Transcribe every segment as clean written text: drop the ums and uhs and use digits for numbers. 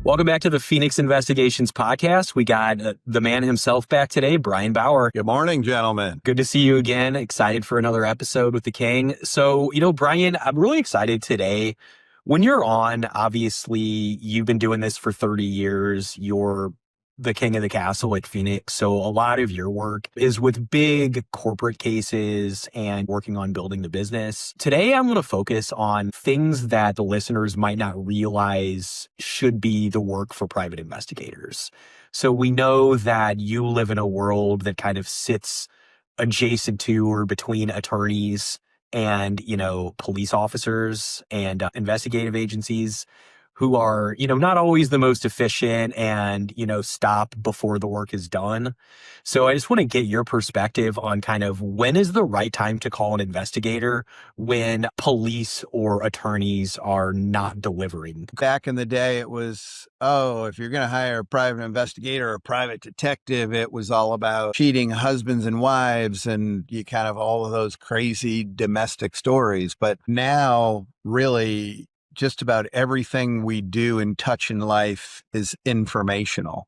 Welcome back to the PHENIX Investigations Podcast. We got the man himself back today, Brian Bauer. Good morning, gentlemen. Good to see you again. Excited for another episode with the King. So, Brian, I'm really excited today. When you're on, obviously, you've been doing this for 30 years. You're the king of the castle at PHENIX. So a lot of your work is with big corporate cases and working on building the business. Today, I'm going to focus on things that the listeners might not realize should be the work for private investigators. So we know that you live in a world that kind of sits adjacent to or between attorneys and, police officers and investigative agencies who are, not always the most efficient and, stop before the work is done. So I just want to get your perspective on kind of when is the right time to call an investigator when police or attorneys are not delivering. Back in the day, it was, if you're going to hire a private investigator or a private detective, it was all about cheating husbands and wives and you kind of all of those crazy domestic stories. But now, really, just about everything we do and touch in life is informational.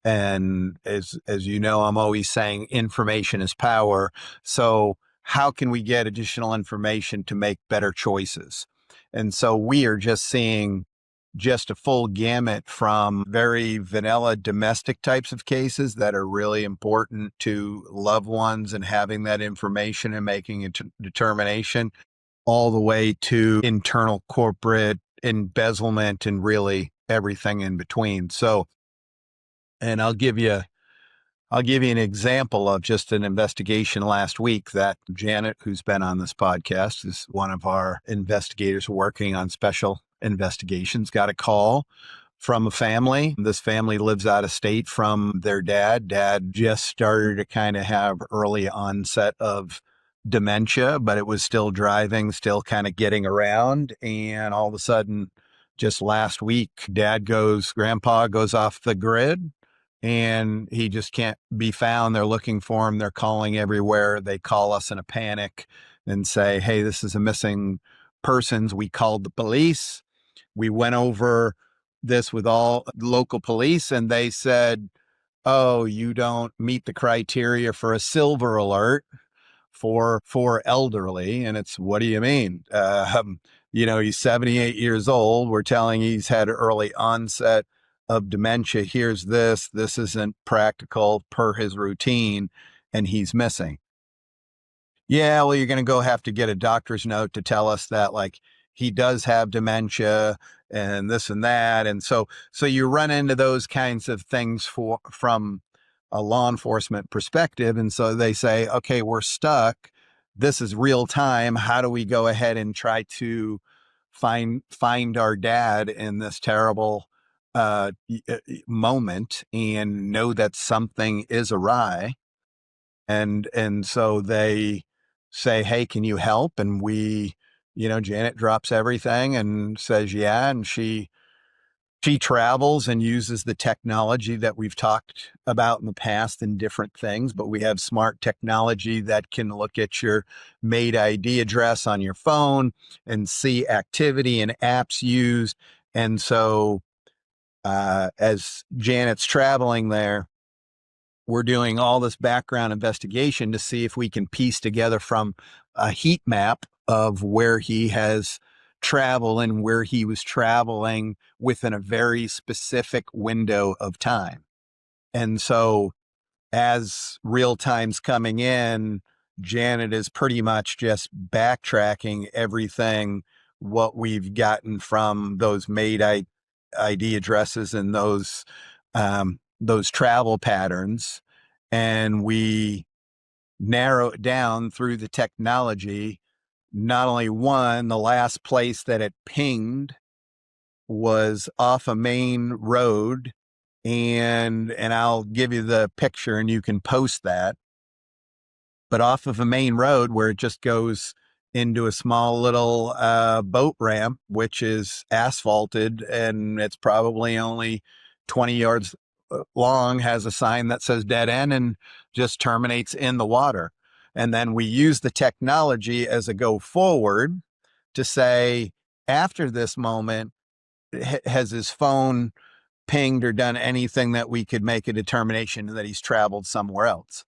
And as you know, I'm always saying information is power. So how can we get additional information to make better choices? And so we are just seeing just a full gamut from very vanilla domestic types of cases that are really important to loved ones and having that information and making a determination, all the way to internal corporate embezzlement and really everything in between. So, and I'll give you an example of just an investigation last week that Janet, who's been on this podcast, is one of our investigators working on special investigations, got a call from a family. This family lives out of state from their dad. Dad just started to kind of have early onset of dementia, but it was still driving, still kind of getting around. And all of a sudden, just last week, grandpa goes off the grid and he just can't be found. They're looking for him. They're calling everywhere. They call us in a panic and say, hey, this is a missing persons. We called the police. We went over this with all local police and they said, oh, you don't meet the criteria for a silver alert for elderly. And it's, what do you mean? He's 78 years old. We're telling he's had early onset of dementia. Here's this isn't practical per his routine and he's missing. Yeah, well, you're going to go have to get a doctor's note to tell us that he does have dementia and this and that. And so you run into those kinds of things from a law enforcement perspective. And so they say, okay, we're stuck. This is real time. How do we go ahead and try to find our dad in this terrible moment and know that something is awry? And so they say, hey, can you help? And we, Janet drops everything and says, yeah. And she travels and uses the technology that we've talked about in the past in different things, but we have smart technology that can look at your MAID ID address on your phone and see activity and apps used. And so as Janet's traveling there, we're doing all this background investigation to see if we can piece together from a heat map of where he has travel and where he was traveling within a very specific window of time. And so as real time's coming in, Janet is pretty much just backtracking everything, what we've gotten from those MAID ID addresses and those travel patterns. And we narrow it down through the technology. Not only one, the last place that it pinged was off a main road, and I'll give you the picture and you can post that. But off of a main road where it just goes into a small little boat ramp, which is asphalted, and it's probably only 20 yards long, has a sign that says dead end and just terminates in the water. And then we use the technology as a go forward to say, after this moment, has his phone pinged or done anything that we could make a determination that he's traveled somewhere else.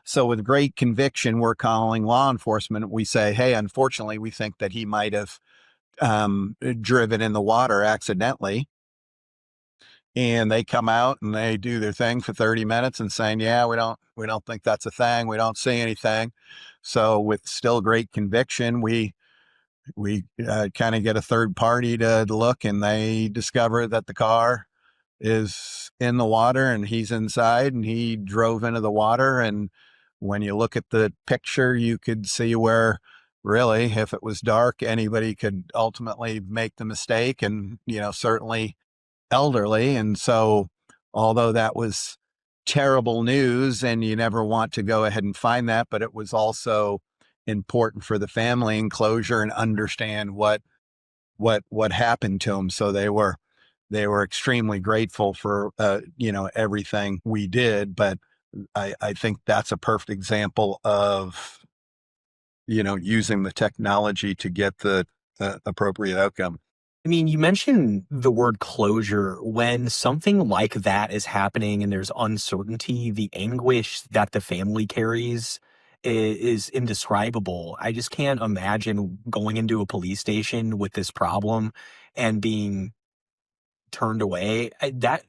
So with great conviction, we're calling law enforcement. We say, hey, unfortunately, we think that he might have driven in the water accidentally. And they come out and they do their thing for 30 minutes and saying, yeah, we don't think that's a thing. We don't see anything. So with still great conviction, we kind of get a third party to look, and they discover that the car is in the water and he's inside and he drove into the water. And when you look at the picture, you could see where really, if it was dark, anybody could ultimately make the mistake, and, certainly elderly. And so, although that was terrible news and you never want to go ahead and find that, but it was also important for the family and closure and understand what happened to them. So they were extremely grateful for everything we did. But I think that's a perfect example of using the technology to get the appropriate outcome. I mean, you mentioned the word closure. When something like that is happening and there's uncertainty, the anguish that the family carries is indescribable. I just can't imagine going into a police station with this problem and being turned away. That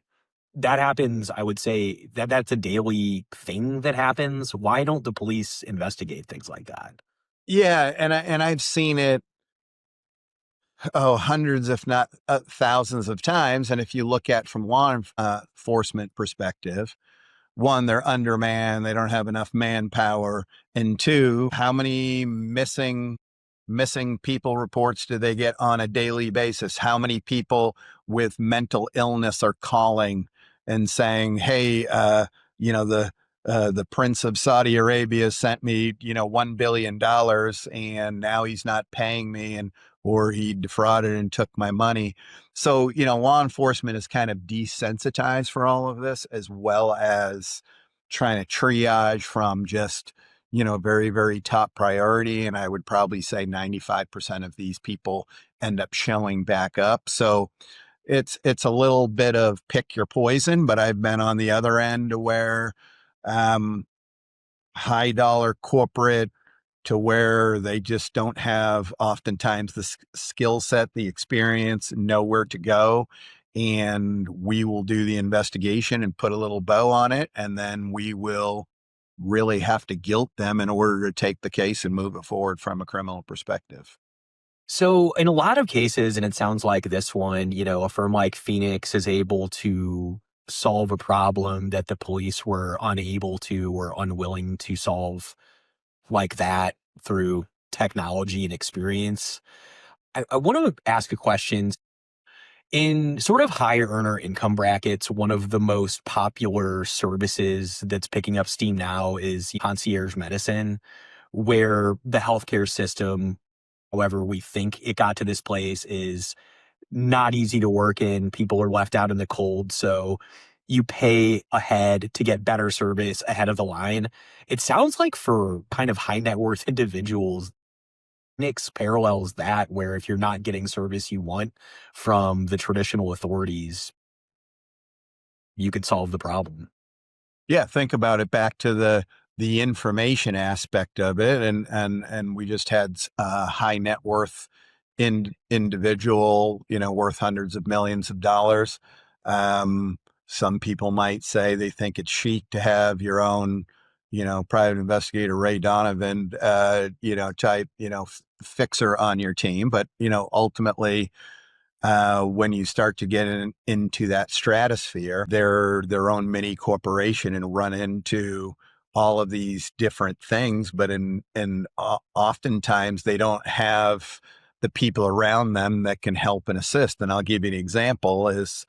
happens. I would say that's a daily thing that happens. Why don't the police investigate things like that? Yeah, and I've seen it hundreds, if not thousands of times. And if you look at from law enforcement perspective, one, they're undermanned, they don't have enough manpower, and two, how many missing people reports do they get on a daily basis? How many people with mental illness are calling and saying, hey, the Prince of Saudi Arabia sent me, $1 billion and now he's not paying me, or he defrauded and took my money. So, law enforcement is kind of desensitized for all of this, as well as trying to triage from just, very, very top priority. And I would probably say 95% of these people end up showing back up. So it's a little bit of pick your poison, but I've been on the other end where high dollar corporate to where they just don't have oftentimes the skill set, the experience, know where to go. And we will do the investigation and put a little bow on it. And then we will really have to guilt them in order to take the case and move it forward from a criminal perspective. So in a lot of cases, and it sounds like this one, a firm like PHENIX is able to solve a problem that the police were unable to or unwilling to solve like that through technology and experience. I want to ask a question. In sort of higher earner income brackets, one of the most popular services that's picking up steam now is concierge medicine, where the healthcare system, however we think it got to this place, is not easy to work in. People are left out in the cold. So you pay ahead to get better service ahead of the line. It sounds like for kind of high net worth individuals, Nix parallels that, where if you're not getting service you want from the traditional authorities, you could solve the problem. Yeah, think about it back to the information aspect of it, and we just had a high net worth individual, worth hundreds of millions of dollars. Some people might say they think it's chic to have your own, private investigator Ray Donovan, type, fixer on your team, but ultimately, when you start to get into that stratosphere, they're their own mini corporation and run into all of these different things. But oftentimes they don't have the people around them that can help and assist. And I'll give you an example is,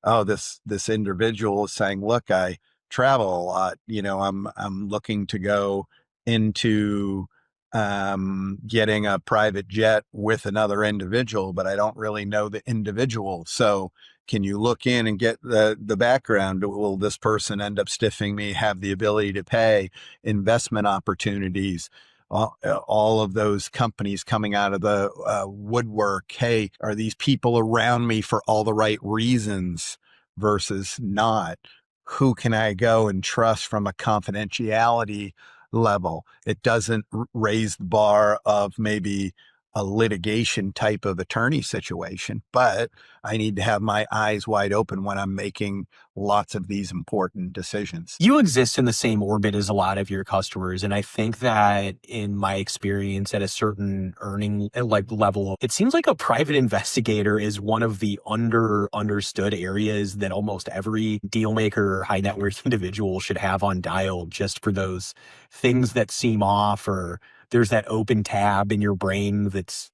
this individual is saying, look, I travel a lot, I'm looking to go into getting a private jet with another individual, but I don't really know the individual. So can you look in and get the background? Will this person end up stiffing me, have the ability to pay, investment opportunities, all of those companies coming out of the woodwork? Hey, are these people around me for all the right reasons versus not? Who can I go and trust from a confidentiality level? It doesn't raise the bar of maybe a litigation type of attorney situation, but I need to have my eyes wide open when I'm making lots of these important decisions. You exist in the same orbit as a lot of your customers. And I think that in my experience at a certain earning level, it seems like a private investigator is one of the understood areas that almost every deal maker or high net worth individual should have on dial, just for those things that seem off, or there's that open tab in your brain that's,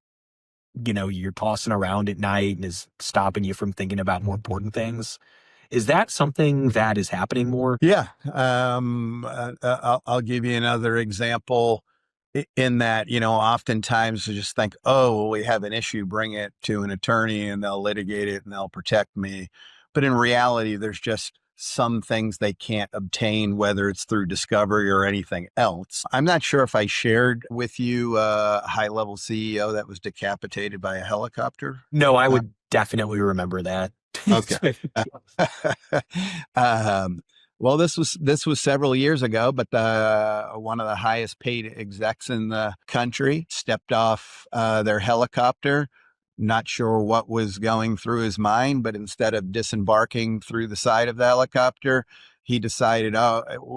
you're tossing around at night and is stopping you from thinking about more important things. Is that something that is happening more? Yeah. I'll give you another example in that, oftentimes we just think, oh, well, we have an issue, bring it to an attorney and they'll litigate it and they'll protect me. But in reality, there's just some things they can't obtain, whether it's through discovery or anything else. I'm not sure if I shared with you a high-level CEO that was decapitated by a helicopter. No, I would definitely remember that. Okay. Well, this was several years ago, but one of the highest paid execs in the country stepped off their helicopter. Not sure what was going through his mind, but instead of disembarking through the side of the helicopter, he decided,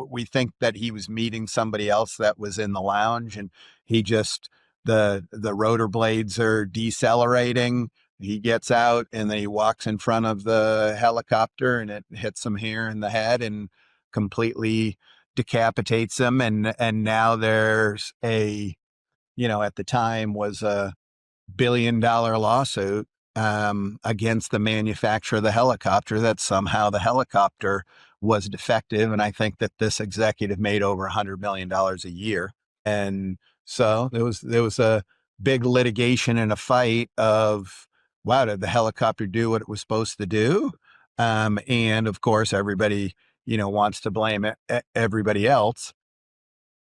we think that he was meeting somebody else that was in the lounge, and he just the rotor blades are decelerating. He gets out and then he walks in front of the helicopter and it hits him here in the head and completely decapitates him. And now there's at the time was a $1 billion lawsuit against the manufacturer of the helicopter, that somehow the helicopter was defective. And I think that this executive made over $100 million a year. And so there was a big litigation and a fight of, wow, did the helicopter do what it was supposed to do? And of course, everybody, wants to blame everybody else.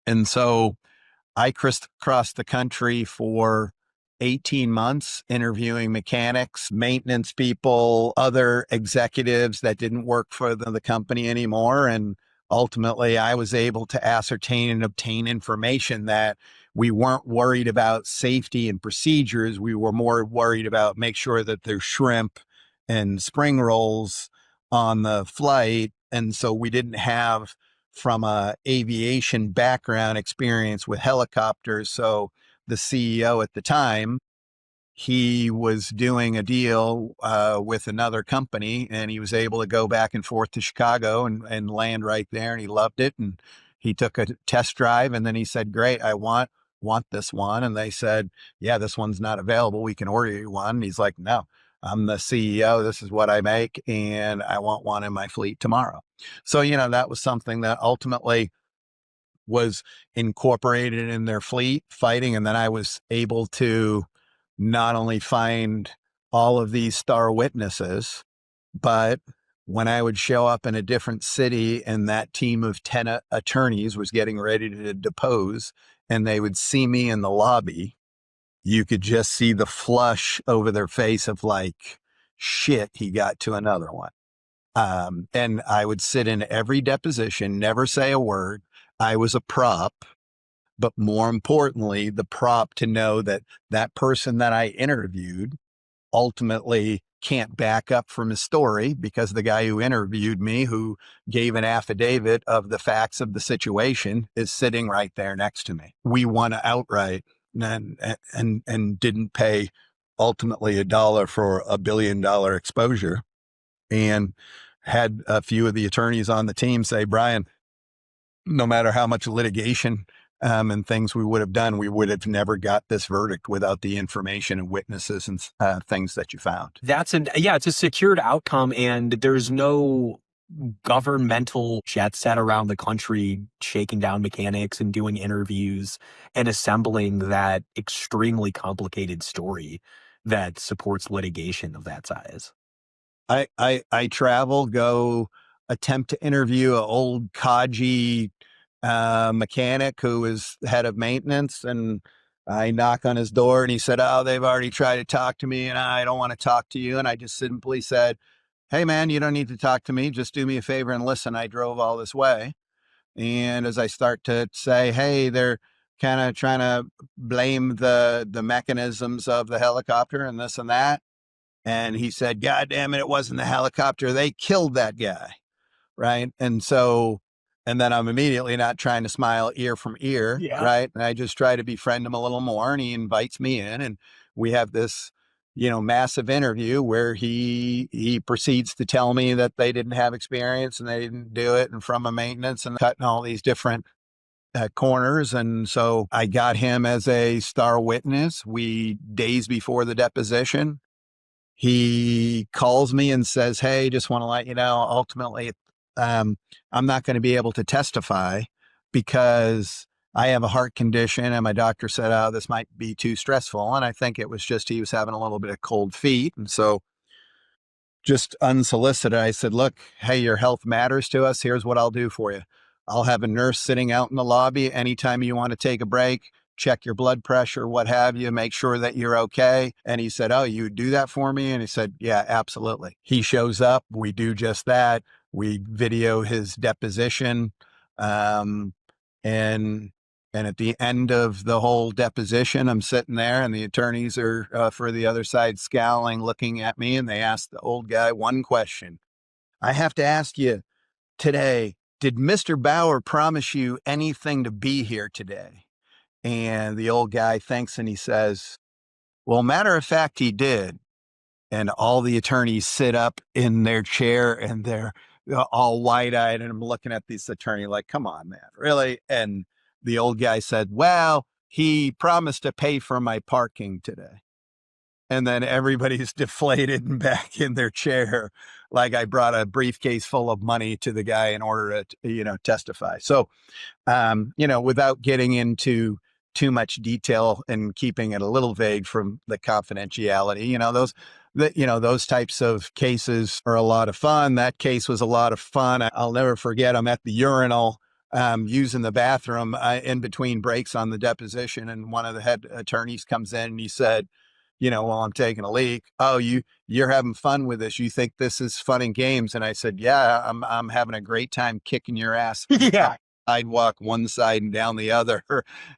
And so I crisscrossed the country for 18 months interviewing mechanics, maintenance people, other executives that didn't work for the company anymore. And ultimately, I was able to ascertain and obtain information that we weren't worried about safety and procedures. We were more worried about make sure that there's shrimp and spring rolls on the flight. And so we didn't have, from a aviation background, experience with helicopters. So the CEO at the time, he was doing a deal with another company, and he was able to go back and forth to Chicago and land right there, and he loved it. And he took a test drive, and then he said, great, I want this one. And they said, yeah, this one's not available. We can order you one. And he's like, no, I'm the CEO. This is what I make, and I want one in my fleet tomorrow. So, that was something that ultimately was incorporated in their fleet fighting. And then I was able to not only find all of these star witnesses, but when I would show up in a different city and that team of 10 attorneys was getting ready to depose and they would see me in the lobby, you could just see the flush over their face of like, shit, he got to another one. And I would sit in every deposition, never say a word. I was a prop, but more importantly, the prop to know that that person that I interviewed ultimately can't back up from his story, because the guy who interviewed me, who gave an affidavit of the facts of the situation, is sitting right there next to me. We won outright and didn't pay ultimately $1 for $1 billion exposure, and had a few of the attorneys on the team say, Brian, no matter how much litigation and things we would have done, we would have never got this verdict without the information and witnesses and things that you found. It's a secured outcome, and there's no governmental jet set around the country shaking down mechanics and doing interviews and assembling that extremely complicated story that supports litigation of that size. I travel, go attempt to interview an old codgy mechanic who was head of maintenance, and I knock on his door and he said, oh, they've already tried to talk to me and I don't want to talk to you. And I just simply said, hey, man, you don't need to talk to me. Just do me a favor and listen. I drove all this way. And as I start to say, hey, they're kind of trying to blame the mechanisms of the helicopter and this and that. And he said, God damn it, it wasn't the helicopter. They killed that guy. Right. And then I'm immediately not trying to smile ear from ear. Yeah. Right. And I just try to befriend him a little more. And he invites me in, and we have this, massive interview where he proceeds to tell me that they didn't have experience and they didn't do it, and from a maintenance and cutting all these different corners. And so I got him as a star witness. Days before the deposition, he calls me and says, hey, just want to let you know, ultimately, I'm not going to be able to testify because I have a heart condition. And my doctor said, oh, this might be too stressful. And I think it was just he was having a little bit of cold feet. And so just unsolicited, I said, look, hey, your health matters to us. Here's what I'll do for you. I'll have a nurse sitting out in the lobby anytime you want to take a break, check your blood pressure, what have you, make sure that you're okay. And he said, oh, you would do that for me? And he said, yeah, absolutely. He shows up. We do just that. We video his deposition. Um, and and at the end of the whole deposition, I'm sitting there and the attorneys are for the other side scowling, looking at me, and they ask the old guy one question. I have to ask you today, did Mr. Bauer promise you anything to be here today? And the old guy thinks and he says, well, matter of fact, he did. And all the attorneys sit up in their chair and they're all wide eyed. And I'm looking at this attorney like, come on, man, really? And the old guy said, well, he promised to pay for my parking today. And then everybody's deflated and back in their chair. Like I brought a briefcase full of money to the guy in order to, testify. So, without getting into too much detail and keeping it a little vague from the confidentiality, those types of cases are a lot of fun. That case was a lot of fun. I'll never forget. I'm at the urinal, using the bathroom in between breaks on the deposition. And one of the head attorneys comes in and he said, while I'm taking a leak, oh, you're having fun with this. You think this is fun and games? And I said, yeah, I'm having a great time kicking your ass. Yeah. Sidewalk one side and down the other,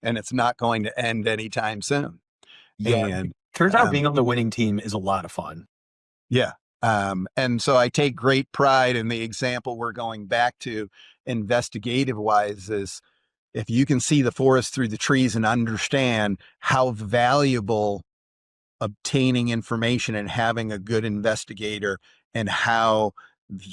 and it's not going to end anytime soon. Yeah. And Turns out being on the winning team is a lot of fun. yeah. And so I take great pride in the example we're going back to investigative wise is if you can see the forest through the trees and understand how valuable obtaining information and having a good investigator and how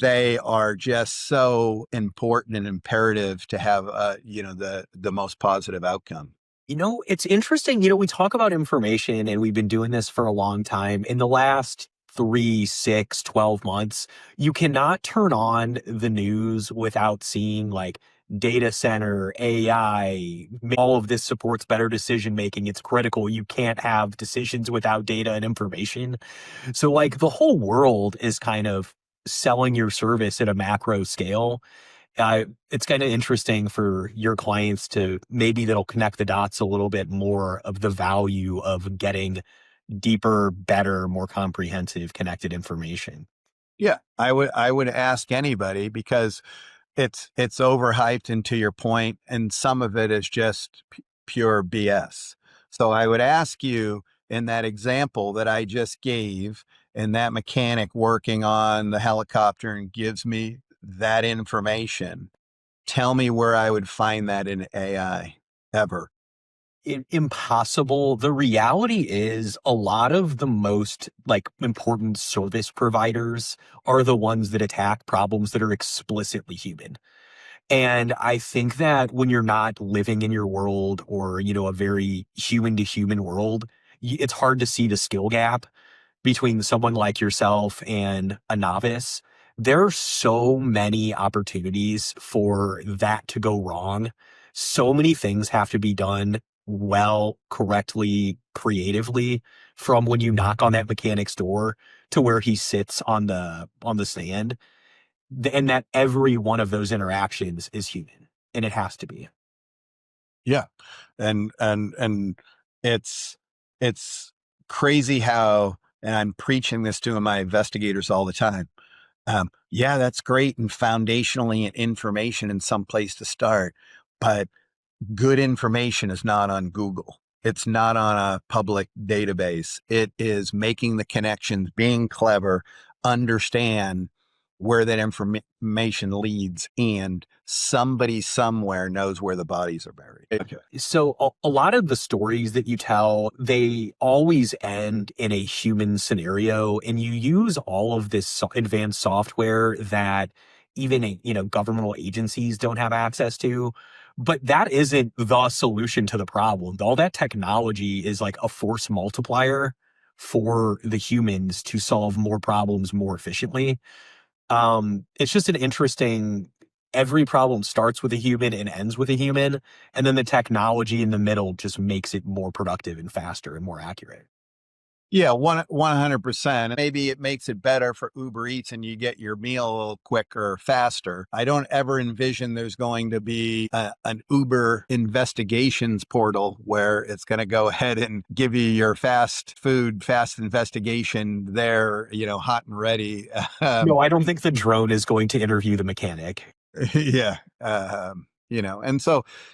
they are just so important and imperative to have the most positive outcome. It's interesting. We talk about information and we've been doing this for a long time. In the last 3, 6, 12 months, you cannot turn on the news without seeing like data center, AI, all of this supports better decision making. It's critical. You can't have decisions without data and information. So like the whole world is kind of selling your service at a macro scale. It's kind of interesting for your clients to maybe that'll connect the dots a little bit more of the value of getting deeper, better, more comprehensive connected information. Yeah, I would ask anybody because it's overhyped, and to your point, and some of it is just pure BS. So I would ask you in that example that I just gave, and that mechanic working on the helicopter and gives me that information, tell me where I would find that in AI ever. Impossible. The reality is a lot of the most like important service providers are the ones that attack problems that are explicitly human. And I think that when you're not living in your world or, a very human to human world, it's hard to see the skill gap between someone like yourself and a novice. There are so many opportunities for that to go wrong. So many things have to be done well, correctly, creatively, from when you knock on that mechanic's door to where he sits on the stand. And that every one of those interactions is human, and it has to be. Yeah. And it's crazy how, and I'm preaching this to my investigators all the time. Yeah, that's great and foundationally and information in some place to start. But good information is not on Google. It's not on a public database. It is making the connections, being clever, understand where that information leads, and somebody somewhere knows where the bodies are buried. Okay. So a lot of the stories that you tell, they always end in a human scenario, and you use all of this advanced software that even governmental agencies don't have access to. But that isn't the solution to the problem. All that technology is like a force multiplier for the humans to solve more problems more efficiently. It's just an interesting, every problem starts with a human and ends with a human, and then the technology in the middle just makes it more productive and faster and more accurate. Yeah, 100%. Maybe it makes it better for Uber Eats and you get your meal a little quicker, faster. I don't ever envision there's going to be an Uber investigations portal where it's going to go ahead and give you your fast food, fast investigation there, hot and ready. No, I don't think the drone is going to interview the mechanic. Yeah. And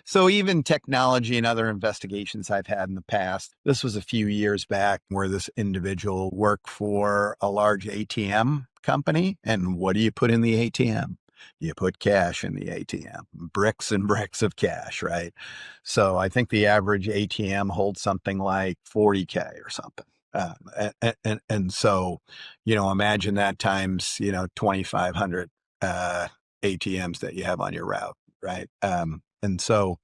so even technology and other investigations I've had in the past, this was a few years back where this individual worked for a large ATM company. And what do you put in the ATM? You put cash in the ATM, bricks and bricks of cash, right? So I think the average ATM holds something like 40K or something. And so, imagine that times, 2,500 ATMs that you have on your route, right? And so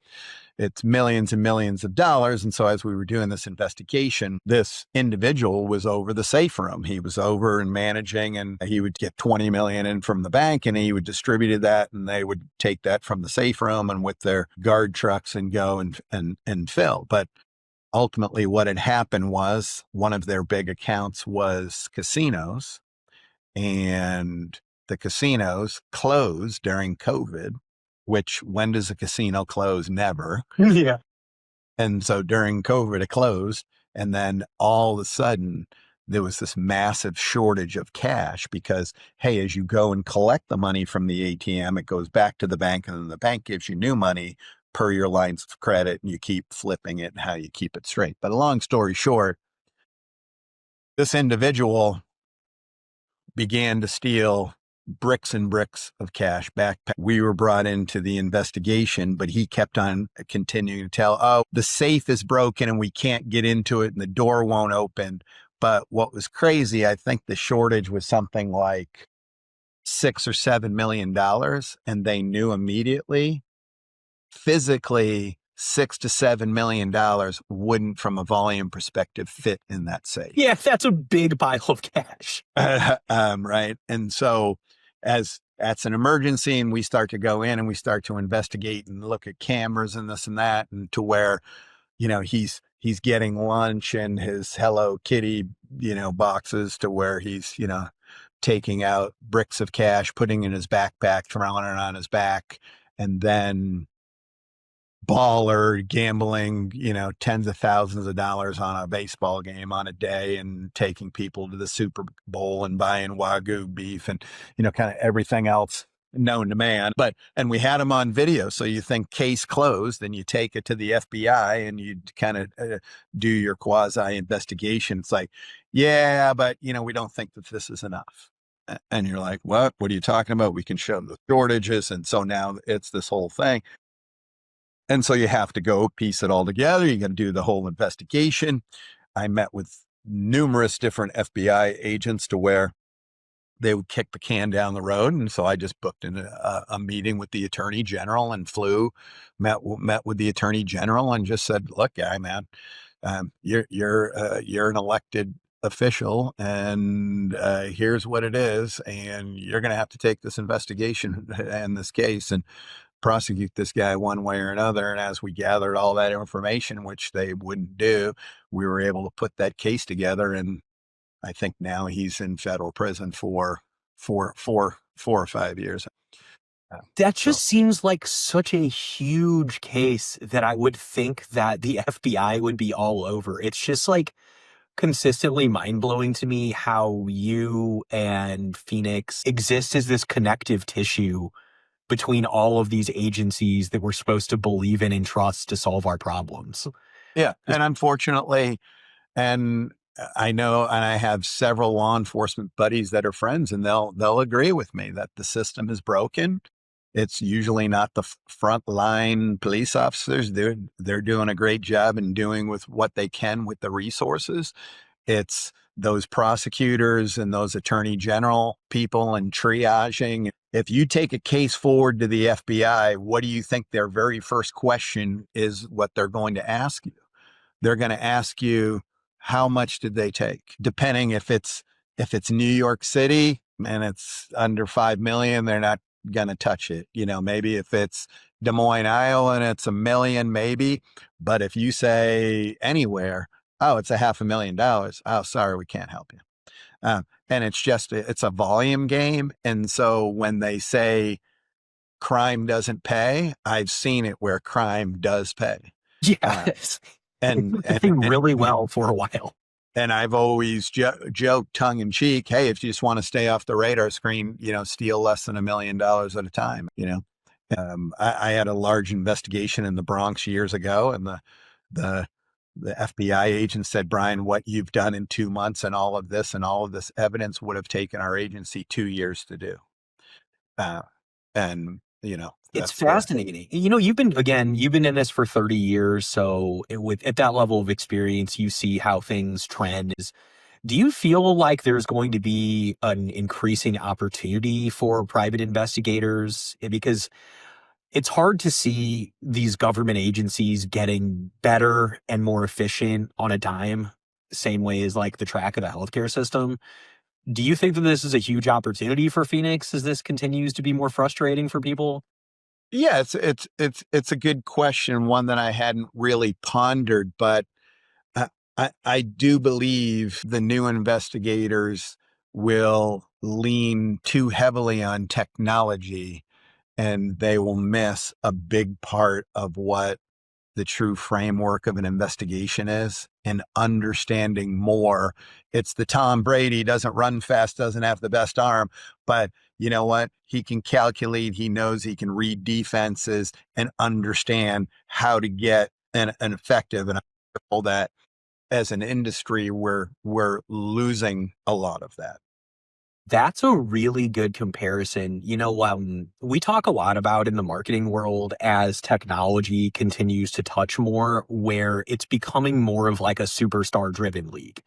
it's millions and millions of dollars. And so as we were doing this investigation, this individual was over the safe room. He was over and managing, and he would get 20 million in from the bank, and he would distribute that, and they would take that from the safe room and with their guard trucks and go and fill. But ultimately what had happened was one of their big accounts was casinos, and the casinos closed during COVID, which when does a casino close? Never. Yeah. And so during COVID, it closed. And then all of a sudden, there was this massive shortage of cash because, hey, as you go and collect the money from the ATM, it goes back to the bank, and then the bank gives you new money per your lines of credit, and you keep flipping it and how you keep it straight. But a long story short, this individual began to steal bricks and bricks of cash backpack. We were brought into the investigation, but he kept on continuing to tell, oh, the safe is broken and we can't get into it and the door won't open. But what was crazy, I think the shortage was something like $6 or $7 million, and they knew immediately physically $6 to $7 million wouldn't, from a volume perspective, fit in that safe. Yeah, that's a big pile of cash. Right. And so as that's an emergency, and we start to go in and we start to investigate and look at cameras and this and that, and to where, he's getting lunch and his Hello Kitty, boxes, to where he's, taking out bricks of cash, putting in his backpack, throwing it on his back, and then baller gambling, tens of thousands of dollars on a baseball game on a day, and taking people to the Super Bowl and buying Wagyu beef and, kind of everything else known to man. And we had him on video. So you think case closed, then you take it to the FBI and you kind of do your quasi investigation. It's like, yeah, but, we don't think that this is enough. And you're like, what are you talking about? We can show the shortages. And so now it's this whole thing. And so you have to go piece it all together. You got to do the whole investigation. I met with numerous different FBI agents to where they would kick the can down the road. And so I just booked a meeting with the attorney general and met with the attorney general and just said, look, guy, man, you're an elected official, and here's what it is. And you're going to have to take this investigation and this case and prosecute this guy one way or another. And as we gathered all that information, which they wouldn't do, we were able to put that case together. And I think now he's in federal prison for 4 or 5 years. That just seems like such a huge case that I would think that the FBI would be all over. It's just like consistently mind-blowing to me how you and Phoenix exist as this connective tissue between all of these agencies that we're supposed to believe in and trust to solve our problems. Yeah. Just- And unfortunately, and I know, and I have several law enforcement buddies that are friends, and they'll agree with me that the system is broken. It's usually not the front line police officers. They're doing a great job and doing with what they can with the resources. It's those prosecutors and those attorney general people and triaging. If you take a case forward to the FBI, what do you think their very first question is? What they're going to ask you? They're going to ask you, how much did they take? Depending if it's New York City and it's under 5 million, they're not going to touch it. Maybe if it's Des Moines, Iowa, and it's 1 million, maybe. But if you say anywhere, oh, it's $500,000. Oh, sorry, we can't help you. And it's a volume game. And so when they say crime doesn't pay, I've seen it where crime does pay. yeah, Uh, it's and, been and, doing and, really well for a while. and I've always joked tongue in cheek, hey, if you just want to stay off the radar screen, steal less than $1 million at a time. I had a large investigation in the Bronx years ago, and the FBI agent said, Brian, what you've done in 2 months and all of this evidence would have taken our agency 2 years to do. And It's that's the fascinating. You've been in this for 30 years. So at that level of experience, you see how things trend. Do you feel like there's going to be an increasing opportunity for private investigators? Because it's hard to see these government agencies getting better and more efficient on a dime, same way as like the track of the healthcare system. Do you think that this is a huge opportunity for Phoenix as this continues to be more frustrating for people? Yeah, it's a good question, one that I hadn't really pondered, but I do believe the new investigators will lean too heavily on technology, and they will miss a big part of what the true framework of an investigation is, and understanding more. It's the Tom Brady, doesn't run fast, doesn't have the best arm, but you know what? He can calculate, he knows he can read defenses and understand how to get an effective. And I feel that as an industry, we're losing a lot of that. That's a really good comparison. We talk a lot about in the marketing world as technology continues to touch more, where it's becoming more of like a superstar driven league,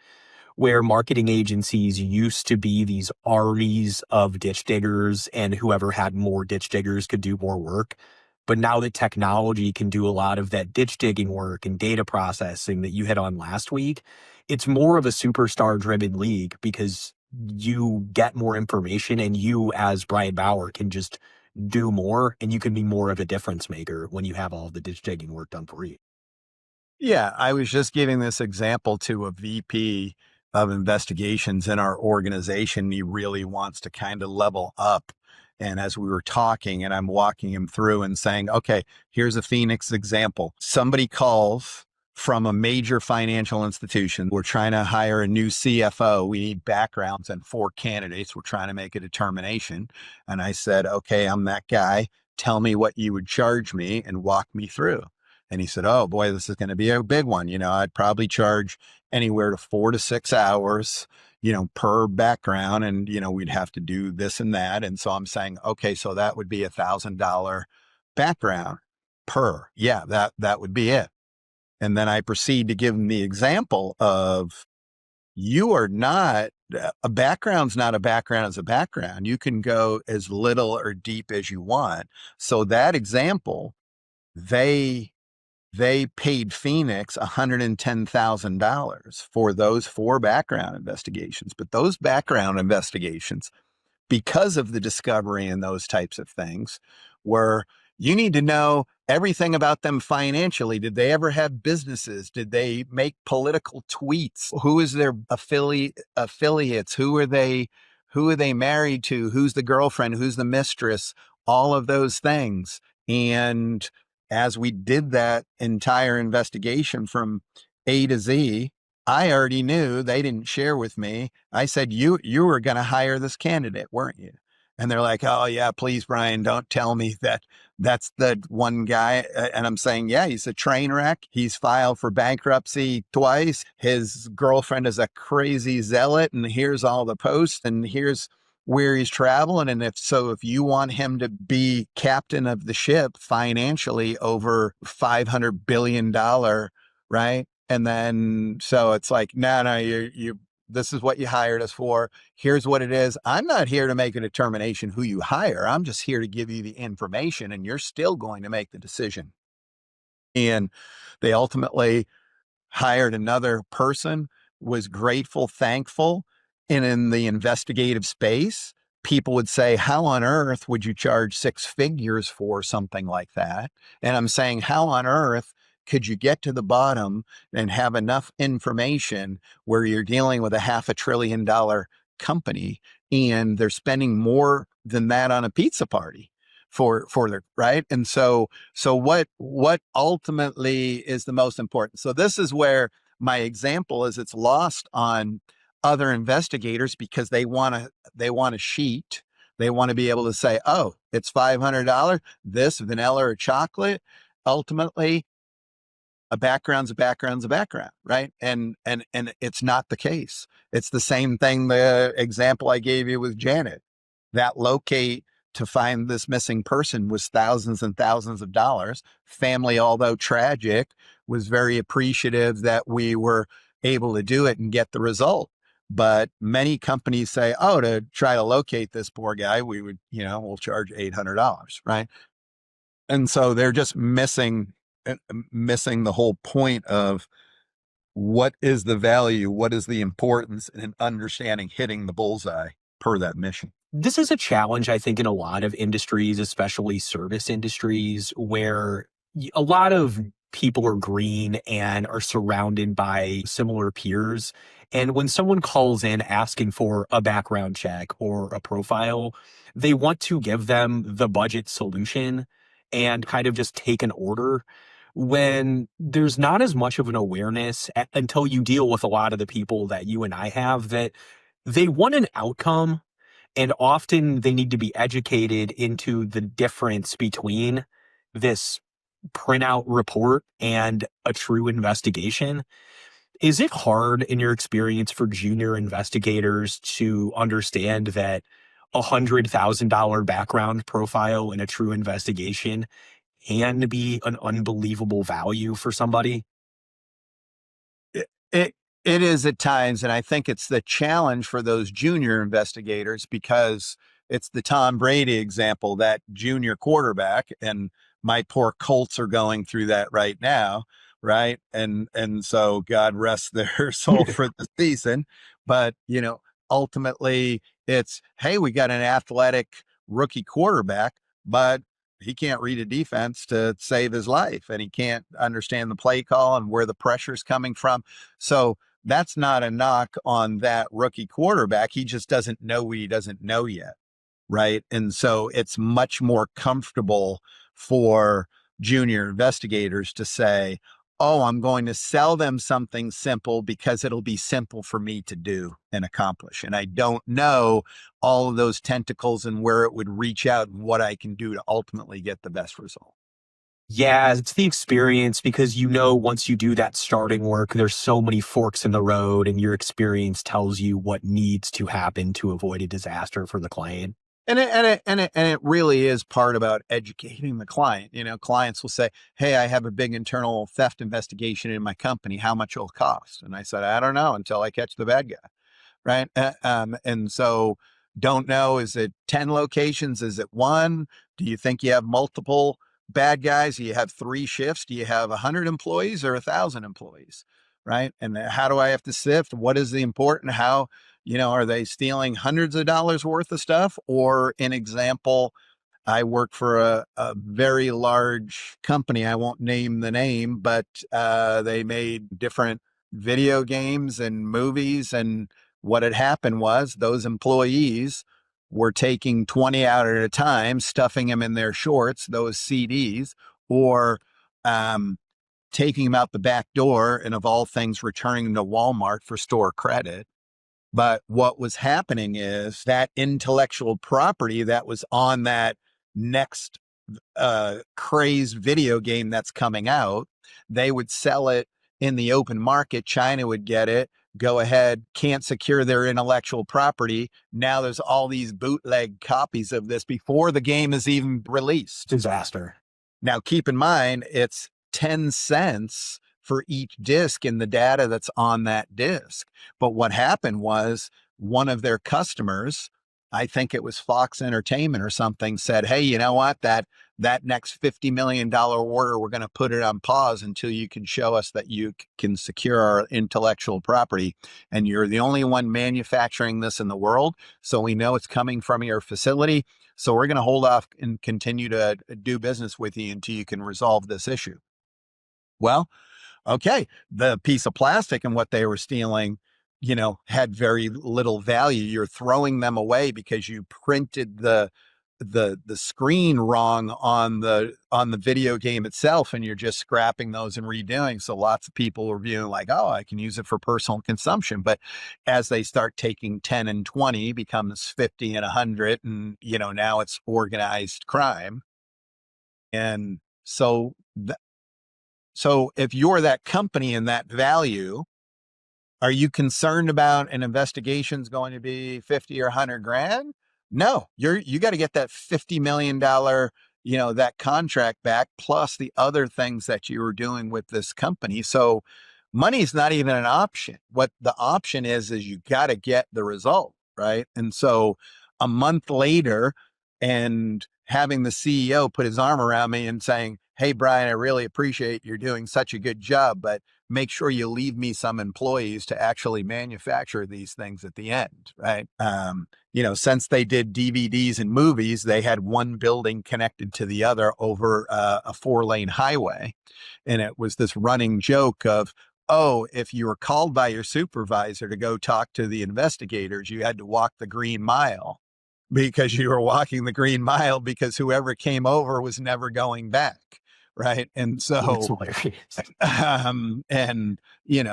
where marketing agencies used to be these armies of ditch diggers and whoever had more ditch diggers could do more work. But now that technology can do a lot of that ditch digging work and data processing that you hit on last week, it's more of a superstar driven league because you get more information and you, as Brian Bauer, can just do more and you can be more of a difference maker when you have all the ditch digging work done for you. Yeah, I was just giving this example to a VP of investigations in our organization. He really wants to kind of level up. And as we were talking, and I'm walking him through and saying, okay, here's a Phoenix example. Somebody calls from a major financial institution. We're trying to hire a new CFO. We need backgrounds and 4 candidates. We're trying to make a determination. And I said, okay, I'm that guy. Tell me what you would charge me and walk me through. And he said, oh boy, this is going to be a big one. I'd probably charge anywhere to 4 to 6 hours, per background. And, we'd have to do this and that. And so I'm saying, okay, so that would be $1,000 background per. Yeah, that would be it. And then I proceed to give him the example of, you are not, a background's not a background as a background. You can go as little or deep as you want. So that example, they paid Phoenix $110,000 for those 4 background investigations. But those background investigations, because of the discovery and those types of things, were, you need to know everything about them financially. Did they ever have businesses? Did they make political tweets? Who is their affiliates? Who are they married to? Who's the girlfriend? Who's the mistress? All of those things. And as we did that entire investigation from A to Z, I already knew. They didn't share with me. I said, you were going to hire this candidate, weren't you? And they're like, oh yeah, please, Brian, don't tell me that that's the one guy. And I'm saying, yeah, he's a train wreck. He's filed for bankruptcy twice. His girlfriend is a crazy zealot. And here's all the posts and here's where he's traveling. And if you want him to be captain of the ship financially over $500 billion, right? And then, so it's like, no, this is what you hired us for. Here's what it is. I'm not here to make a determination who you hire. I'm just here to give you the information, and you're still going to make the decision. And they ultimately hired another person, was grateful, thankful. And in the investigative space, people would say, how on earth would you charge six figures for something like that? And I'm saying, how on earth could you get to the bottom and have enough information where you're dealing with a $500 billion company and they're spending more than that on a pizza party for their right? And so what ultimately is the most important? So this is where my example is, it's lost on other investigators because they want a sheet. They want to be able to say, oh, it's $500, this vanilla or chocolate. Ultimately, a background's a background's a background, right? And it's not the case. It's the same thing, the example I gave you with Janet. That locate to find this missing person was thousands and thousands of dollars. Family, although tragic, was very appreciative that we were able to do it and get the result. But many companies say, oh, to try to locate this poor guy, we'll charge $800, right? And so they're just missing the whole point of what is the value, what is the importance in understanding hitting the bullseye per that mission. This is a challenge, I think, in a lot of industries, especially service industries, where a lot of people are green and are surrounded by similar peers. And when someone calls in asking for a background check or a profile, they want to give them the budget solution and kind of just take an order when there's not as much of an awareness until you deal with a lot of the people that you and I have, that they want an outcome, and often they need to be educated into the difference between this printout report and a true investigation. Is it hard in your experience for junior investigators to understand that $100,000 background profile in a true investigation can be an unbelievable value for somebody? It, it it is at times, and I think it's the challenge for those junior investigators because it's the Tom Brady example, that junior quarterback, and my poor Colts are going through that right now, right? And so God rest their soul for the season, but ultimately it's, hey, we got an athletic rookie quarterback, but he can't read a defense to save his life, and he can't understand the play call and where the pressure's coming from. So that's not a knock on that rookie quarterback. He just doesn't know what he doesn't know yet, right? And so it's much more comfortable for junior investigators to say, oh, I'm going to sell them something simple because it'll be simple for me to do and accomplish. And I don't know all of those tentacles and where it would reach out and what I can do to ultimately get the best result. Yeah, it's the experience, because once you do that starting work, there's so many forks in the road, and your experience tells you what needs to happen to avoid a disaster for the client. And it really is part about educating the client. Clients will say, hey, I have a big internal theft investigation in my company. How much will it cost? And I said, I don't know until I catch the bad guy. Right. And so don't know, is it 10 locations? Is it one? Do you think you have multiple bad guys? Do you have three shifts? Do you have 100 employees or 1,000 employees? Right. And how do I have to sift? What is the important? How, are they stealing hundreds of dollars worth of stuff? Or an example, I work for a very large company. I won't name the name, but they made different video games and movies. And what had happened was those employees were taking 20 out at a time, stuffing them in their shorts, those CDs, or um, taking them out the back door and, of all things, returning them to Walmart for store credit. But what was happening is that intellectual property that was on that next crazed video game that's coming out, they would sell it in the open market. China would get it, go ahead, can't secure their intellectual property. Now there's all these bootleg copies of this before the game is even released. Disaster. Now, keep in mind, it's 10 cents for each disc in the data that's on that disc. But what happened was one of their customers, I think it was Fox Entertainment or something, said, hey, you know what, that next $50 million order, we're going to put it on pause until you can show us that you can secure our intellectual property. And you're the only one manufacturing this in the world. So we know it's coming from your facility. So we're going to hold off and continue to do business with you until you can resolve this issue. Well, okay, the piece of plastic and what they were stealing, had very little value. You're throwing them away because you printed the screen wrong on the video game itself, and you're just scrapping those and redoing. So lots of people were viewing like, oh, I can use it for personal consumption. But as they start taking 10 and 20, becomes 50 and 100, and now it's organized crime. And so if you're that company and that value, are you concerned about an investigation's going to be 50 or 100 grand? No, you got to get that $50 million, that contract back, plus the other things that you were doing with this company. So money's not even an option. What the option is you got to get the result, right? And so a month later, and having the CEO put his arm around me and saying, hey, Brian, I really appreciate you're doing such a good job, but make sure you leave me some employees to actually manufacture these things at the end, right? Since they did DVDs and movies, they had one building connected to the other over a 4-lane highway. And it was this running joke of, oh, if you were called by your supervisor to go talk to the investigators, you had to walk the green mile, because you were walking the green mile because whoever came over was never going back. Right. And so,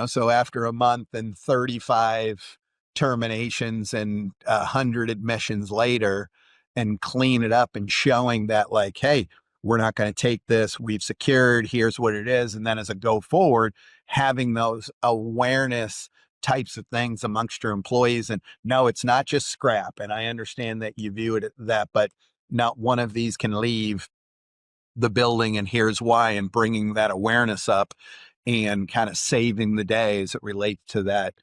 so after a month and 35 terminations and 100 admissions later, and clean it up and showing that, like, hey, we're not going to take this. We've secured, here's what it is. And then as a go forward, having those awareness types of things amongst your employees. And no, it's not just scrap. And I understand that you view it as that, but not one of these can leave the building, and here's why, and bringing that awareness up and kind of saving the day as it relates to that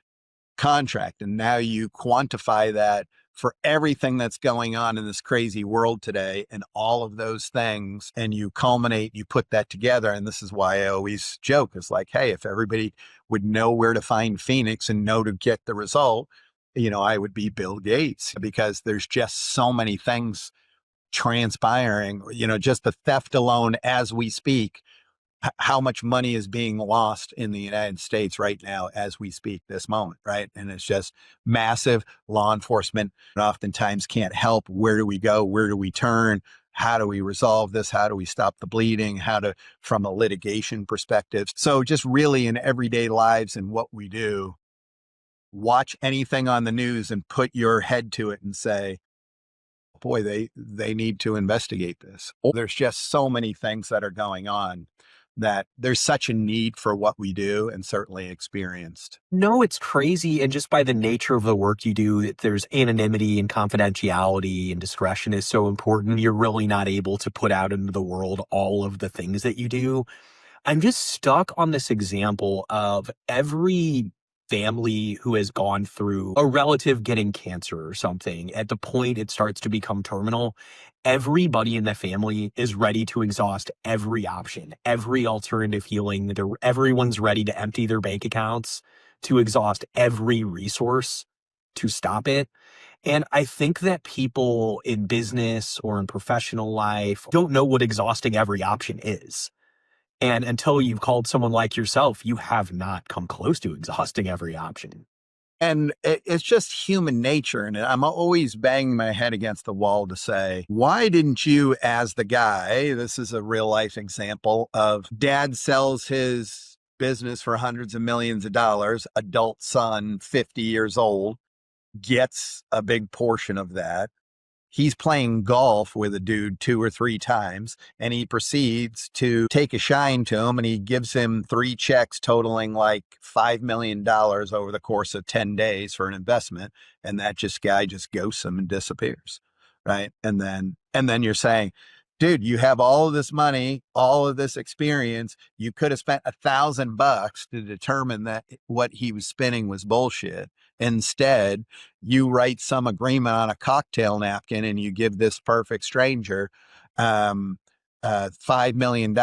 contract. And now you quantify that for everything that's going on in this crazy world today and all of those things, and you culminate, you put that together. And this is why I always joke, is like, hey, if everybody would know where to find PHENIX and know to get the result, I would be Bill Gates, because there's just so many things transpiring, just the theft alone as we speak, how much money is being lost in the United States right now as we speak, this moment, right? And it's just massive. Law enforcement oftentimes can't help. Where do we go? Where do we turn? How do we resolve this? How do we stop the bleeding? From a litigation perspective. So just really in everyday lives and what we do, watch anything on the news and put your head to it and say, boy, they need to investigate this. There's just so many things that are going on that there's such a need for what we do, and certainly experienced. No, it's crazy. And just by the nature of the work you do, there's anonymity and confidentiality, and discretion is so important. You're really not able to put out into the world all of the things that you do. I'm just stuck on this example of every family who has gone through a relative getting cancer or something. At the point it starts to become terminal, everybody in the family is ready to exhaust every option, every alternative healing. Everyone's ready to empty their bank accounts, to exhaust every resource to stop it. And I think that people in business or in professional life don't know what exhausting every option is. And until you've called someone like yourself, you have not come close to exhausting every option. And it's just human nature. And I'm always banging my head against the wall to say, why didn't you, as the guy, this is a real life example of dad sells his business for hundreds of millions of dollars, adult son, 50 years old, gets a big portion of that. He's playing golf with a dude 2 or 3 times, and he proceeds to take a shine to him, and he gives him 3 checks totaling like $5 million over the course of 10 days for an investment. And that guy just ghosts him and disappears. Right. And then you're saying, dude, you have all of this money, all of this experience. You could have spent $1,000 to determine that what he was spinning was bullshit. Instead, you write some agreement on a cocktail napkin and you give this perfect stranger $5 million,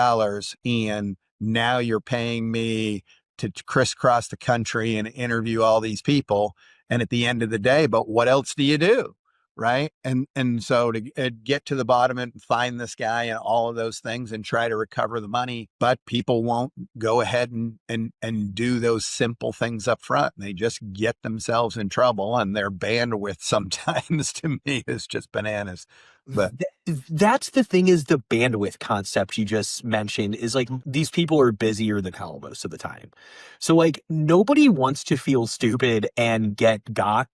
and now you're paying me to crisscross the country and interview all these people. And at the end of the day, but what else do you do? Right. And so to get to the bottom and find this guy and all of those things and try to recover the money, but people won't go ahead and do those simple things up front. They just get themselves in trouble, and their bandwidth sometimes to me is just bananas. But That's the thing, is the bandwidth concept you just mentioned is like, these people are busier than hell most of the time. So like, nobody wants to feel stupid and get got,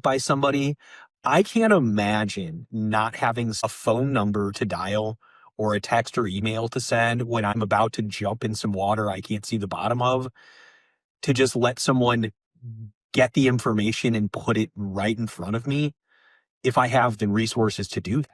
by somebody. I can't imagine not having a phone number to dial or a text or email to send when I'm about to jump in some water I can't see the bottom of, to just let someone get the information and put it right in front of me if I have the resources to do that.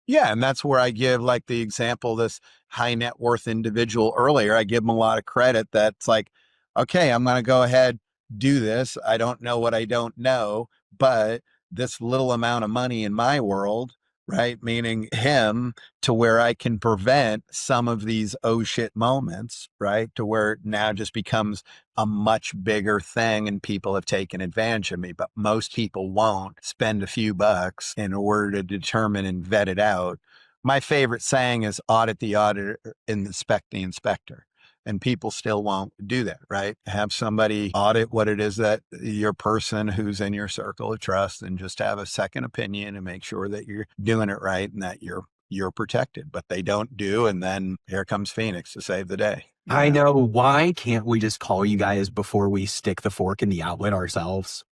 yeah, and that's where I give like the example, this high net worth individual earlier. I give them a lot of credit. That's like, okay, I'm going to go ahead, do this. I don't know what I don't know, but this little amount of money in my world, right? Meaning him, to where I can prevent some of these oh shit moments, right? To where it now just becomes a much bigger thing and people have taken advantage of me. But most people won't spend a few bucks in order to determine and vet it out. My favorite saying is audit the auditor and inspect the inspector. And people still won't do that, right? Have somebody audit what it is that your person who's in your circle of trust, and just have a second opinion and make sure that you're doing it right and that you're protected. But they don't do, and then here comes PHENIX to save the day. I know. Why can't we just call you guys before we stick the fork in the outlet ourselves?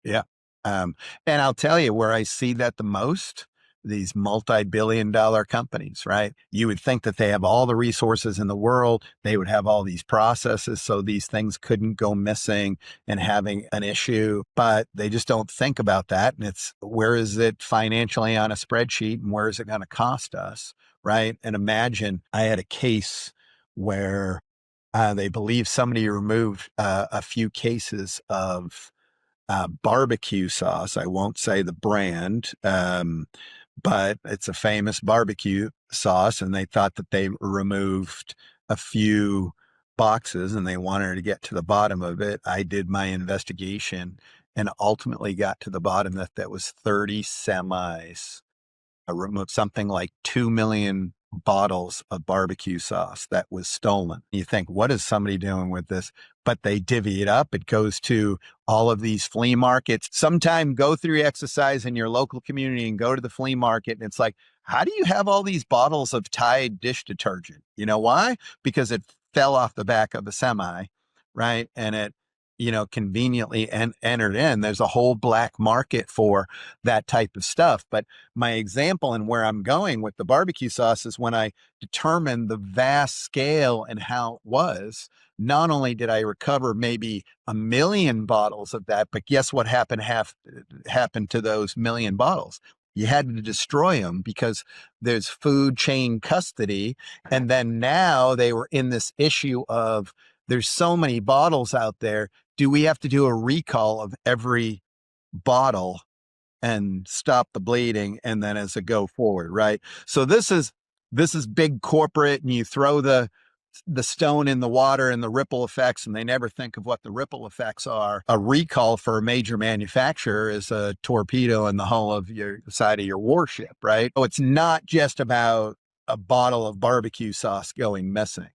Yeah. And I'll tell you where I see that the most, these multi-billion-dollar companies, right? You would think that they have all the resources in the world. They would have all these processes so these things couldn't go missing and having an issue, but they just don't think about that. And it's, where is it financially on a spreadsheet and where is it going to cost us, right? And imagine, I had a case where they believe somebody removed a few cases of barbecue sauce. I won't say the brand, but it's a famous barbecue sauce. And they thought that they removed a few boxes and they wanted to get to the bottom of it. I did my investigation and ultimately got to the bottom that that was 30 semis. I removed something like 2 million bottles of barbecue sauce that was stolen. You think, what is somebody doing with this? But they divvy it up. It goes to all of these flea markets. Sometime go through exercise in your local community and go to the flea market. And it's like, how do you have all these bottles of Tide dish detergent? You know why? Because it fell off the back of a semi, right? And it, conveniently entered in. There's a whole black market for that type of stuff. But my example and where I'm going with the barbecue sauce is when I determined the vast scale and how it was, not only did I recover maybe 1 million bottles of that, but guess what happened to those million bottles? You had to destroy them because there's food chain custody. And then now they were in this issue of, there's so many bottles out there. Do we have to do a recall of every bottle and stop the bleeding? And then as a go forward, right? So this is big corporate, and you throw the stone in the water and the ripple effects, and they never think of what the ripple effects are. A recall for a major manufacturer is a torpedo in the hull of your side of your warship, right? So it's not just about a bottle of barbecue sauce going missing.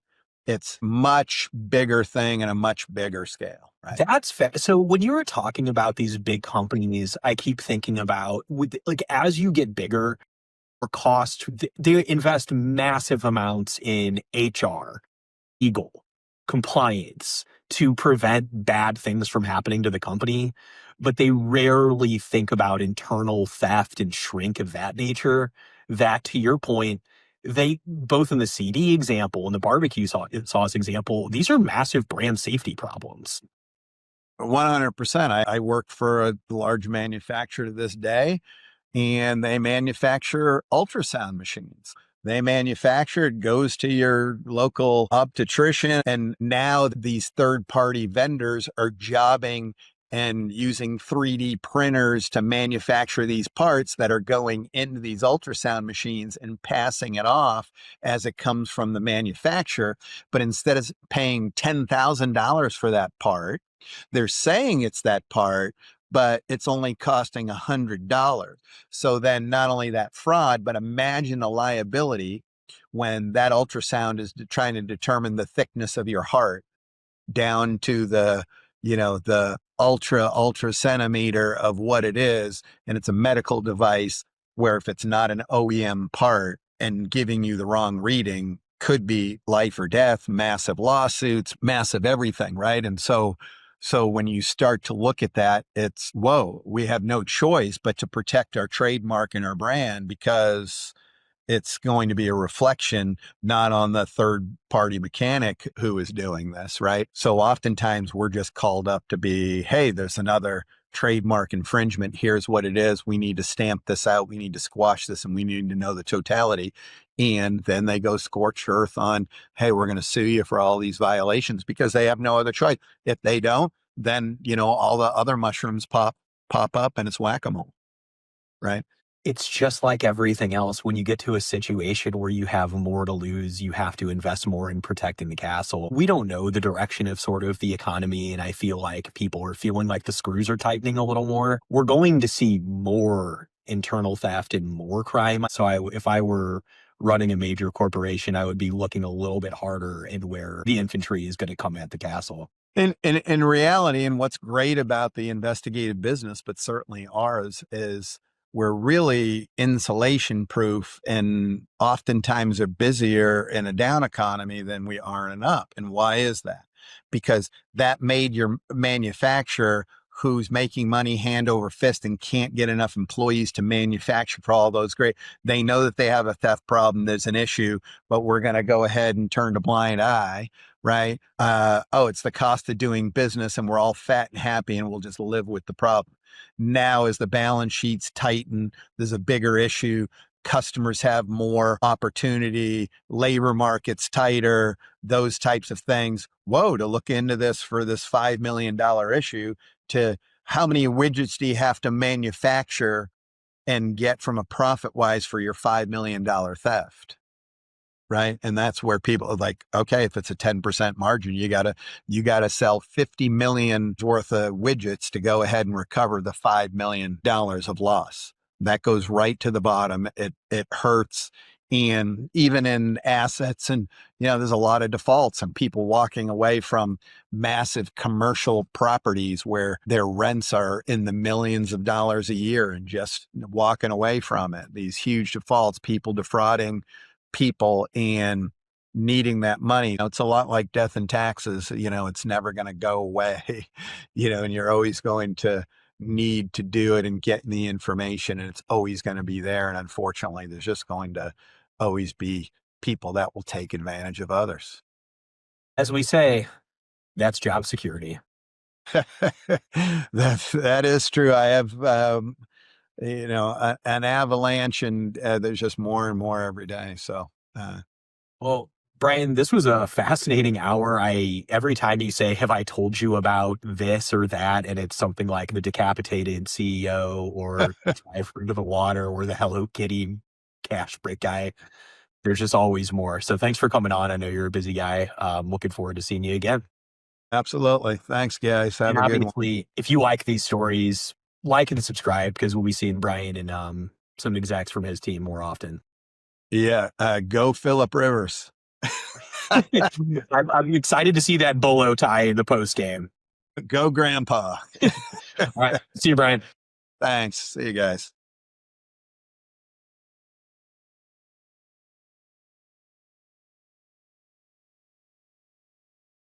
It's much bigger thing and a much bigger scale. right? That's fair. So when you were talking about these big companies, I keep thinking about like as you get bigger, or cost, they invest massive amounts in HR, legal, compliance to prevent bad things from happening to the company, but they rarely think about internal theft and shrink of that nature. That, to your point, they both in the CD example and the barbecue sauce example, these are massive brand safety problems. 100%. I work for a large manufacturer to this day, and they manufacture ultrasound machines. They manufacture it, goes to your local obstetrician, and now these third-party vendors are jobbing and using 3D printers to manufacture these parts that are going into these ultrasound machines and passing it off as it comes from the manufacturer. But instead of paying $10,000 for that part, they're saying it's that part, but it's only costing $100. So then not only that fraud, but imagine the liability when that ultrasound is trying to determine the thickness of your heart down to the, the ultra centimeter of what it is. And it's a medical device where if it's not an OEM part and giving you the wrong reading could be life or death, massive lawsuits, massive everything. Right. And so when you start to look at that, it's, whoa, we have no choice but to protect our trademark and our brand because it's going to be a reflection not on the third party mechanic who is doing this, right? So oftentimes we're just called up to be, hey, there's another trademark infringement. Here's what it is. We need to stamp this out. We need to squash this and we need to know the totality. And then they go scorched earth on, hey, we're going to sue you for all these violations because they have no other choice. If they don't, then, all the other mushrooms pop up and it's whack-a-mole, right? It's just like everything else. When you get to a situation where you have more to lose, you have to invest more in protecting the castle. We don't know the direction of sort of the economy, and I feel like people are feeling like the screws are tightening a little more. We're going to see more internal theft and more crime. So if I were running a major corporation, I would be looking a little bit harder in where the infantry is going to come at the castle. In reality, and what's great about the investigative business, but certainly ours, is we're really insulation proof and oftentimes are busier in a down economy than we are in an up. And why is that? Because that made your manufacturer who's making money hand over fist and can't get enough employees to manufacture for all those great. They know that they have a theft problem. There's an issue, but we're going to go ahead and turn a blind eye, right? It's the cost of doing business and we're all fat and happy and we'll just live with the problem. Now, as the balance sheets tighten, there's a bigger issue. Customers have more opportunity, labor market's tighter, those types of things. Whoa, to look into this for this $5 million issue to how many widgets do you have to manufacture and get from a profit wise for your $5 million theft? Right. And that's where people are like, okay, if it's a 10% margin, you gotta sell 50 million worth of widgets to go ahead and recover the $5 million of loss. That goes right to the bottom. It hurts. And even in assets and, there's a lot of defaults and people walking away from massive commercial properties where their rents are in the millions of dollars a year and just walking away from it. These huge defaults, people defrauding people and needing that money. It's a lot like death and taxes. It's never going to go away, and you're always going to need to do it and get the information and it's always going to be there. And unfortunately, there's just going to always be people that will take advantage of others. As we say, that's job security. That is true. I have, an avalanche and there's just more and more every day. So, Well, Brian, this was a fascinating hour. Every time you say, have I told you about this or that? And it's something like the decapitated CEO or I've heard of the water or the Hello Kitty cash brick guy. There's just always more. So thanks for coming on. I know you're a busy guy. Looking forward to seeing you again. absolutely. Thanks, guys. Have And a good one. obviously, if you like these stories, like and subscribe because we'll be seeing Brian and some execs from his team more often. Yeah. Go Phillip Rivers. I'm excited to see that bolo tie in the post game. Go grandpa. All right. See you, Brian. Thanks. See you guys.